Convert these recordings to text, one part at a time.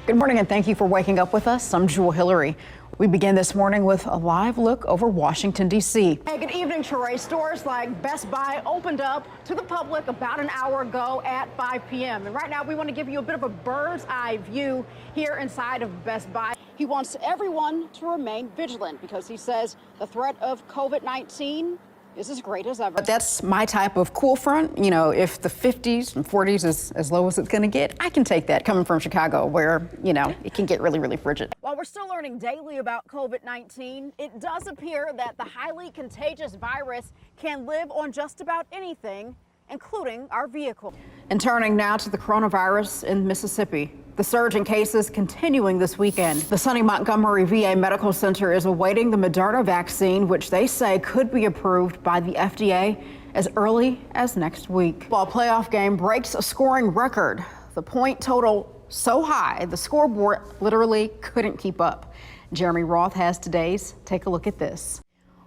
Good morning and thank you for waking up with us. I'm Jewell Hillery. We begin this morning with a live look over Washington, D.C. Hey, good evening, Troy. Stores like Best Buy opened up to the public about an hour ago at 5 p.m. And right now we want to give you a bit of a bird's eye view here inside of Best Buy. He wants everyone to remain vigilant because he says the threat of COVID-19 is as great as ever. But that's my type of cool front. You know, if the 50s and 40s is as low as it's going to get, I can take that coming from Chicago where, you know, it can get really, really frigid. While we're still learning daily about COVID-19, it does appear that the highly contagious virus can live on just about anything, including our vehicle. And turning now to the coronavirus in Mississippi. The surge in cases continuing this weekend. The Sonny Montgomery VA Medical Center is awaiting the Moderna vaccine, which they say could be approved by the FDA as early as next week. While playoff game breaks a scoring record, the point total so high, the scoreboard literally couldn't keep up. Jeremy Roth has today's Take a Look at This.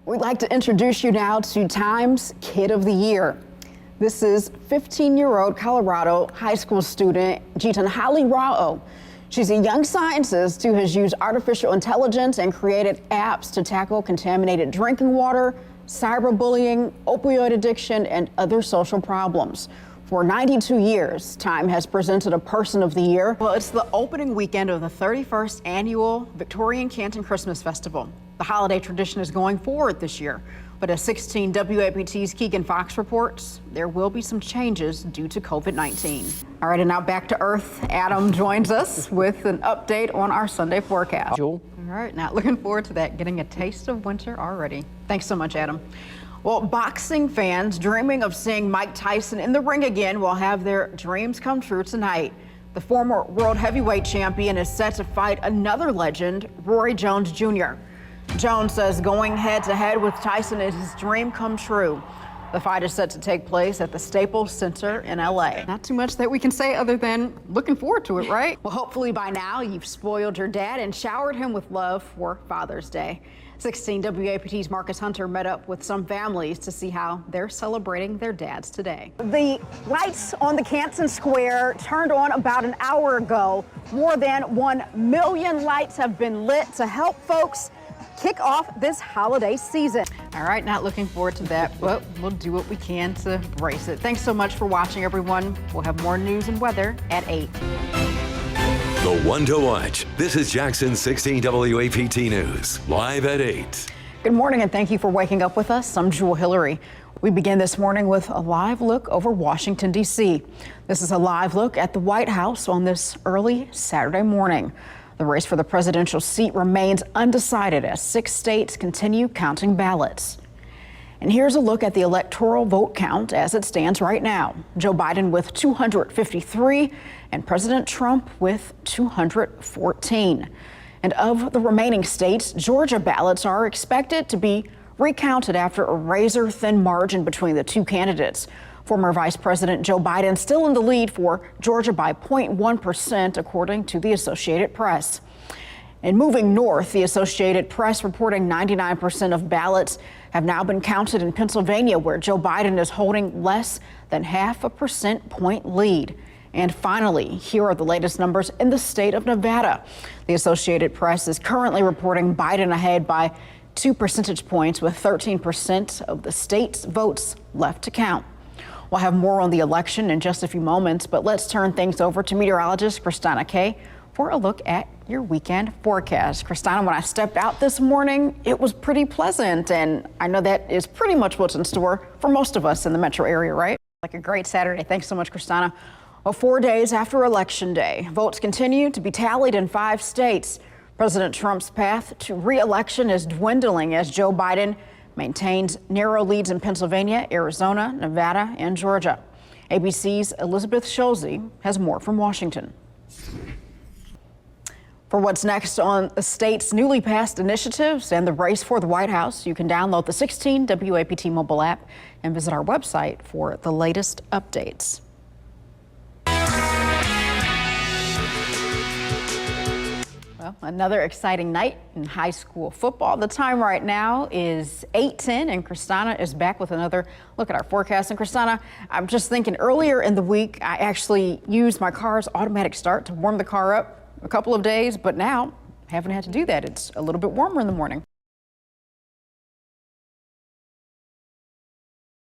We'd like to introduce you now to Time's Kid of the Year. This is 15-year-old Colorado high school student Jewell Hillery. She's a young scientist who has used artificial intelligence and created apps to tackle contaminated drinking water, cyberbullying, opioid addiction, and other social problems. For 92 years, Time has presented a Person of the Year. Well, it's the opening weekend of the 31st annual Victorian Canton Christmas Festival. The holiday tradition is going forward this year. But as 16 WAPT's Keegan Fox reports, there will be some changes due to COVID-19. All right, and now back to Earth. Adam joins us with an update on our Sunday forecast. Jewel. All right, now looking forward to that, getting a taste of winter already. Thanks so much, Adam. Well, boxing fans dreaming of seeing Mike Tyson in the ring again will have their dreams come true tonight. The former world heavyweight champion is set to fight another legend, Roy Jones Jr. Jones says going head-to-head with Tyson is his dream come true. The fight is set to take place at the Staples Center in L.A. Not too much that we can say other than looking forward to it, right? Well, hopefully by now you've spoiled your dad and showered him with love for Father's Day. 16 WAPT's Marcus Hunter met up with some families to see how they're celebrating their dads today. The lights on the Canton Square turned on about an hour ago. More than 1 million lights have been lit to help folks kick off this holiday season. All right, not looking forward to that, but we'll do what we can to brace it. Thanks so much for watching, everyone. We'll have more news and weather at 8. The One to Watch. This is Jackson 16 WAPT News, live at 8. Good morning and thank you for waking up with us. I'm Jewell Hillery. We begin this morning with a live look over Washington, D.C. This is a live look at the White House on this early Saturday morning. The race for the presidential seat remains undecided as 6 states continue counting ballots. And here's a look at the electoral vote count as it stands right now. Joe Biden with 253 and President Trump with 214. And of the remaining states, Georgia ballots are expected to be recounted after a razor-thin margin between the two candidates. Former Vice President Joe Biden still in the lead for Georgia by 0.1%, according to the Associated Press. And moving north, the Associated Press reporting 99% of ballots have now been counted in Pennsylvania, where Joe Biden is holding less than 0.5 percentage point lead. And finally, here are the latest numbers in the state of Nevada. The Associated Press is currently reporting Biden ahead by 2 percentage points, with 13% of the state's votes left to count. We'll have more on the election in just a few moments, but let's turn things over to meteorologist Christina Kay for a look at your weekend forecast. Christina, when I stepped out this morning, it was pretty pleasant, and I know that is pretty much what's in store for most of us in the metro area, right? Like a great Saturday. Thanks so much, Christina. Well, 4 days after Election Day, votes continue to be tallied in 5 states. President Trump's path to re-election is dwindling as Joe Biden maintains narrow leads in Pennsylvania, Arizona, Nevada, and Georgia. ABC's Elizabeth Schulze has more from Washington. For what's next on the state's newly passed initiatives and the race for the White House, you can download the 16 WAPT mobile app and visit our website for the latest updates. Well, another exciting night in high school football. The time right now is 8:10, and Christina is back with another look at our forecast. And Christina, I'm just thinking earlier in the week, I actually used my car's automatic start to warm the car up. a couple of days, but now haven't had to do that. It's a little bit warmer in the morning.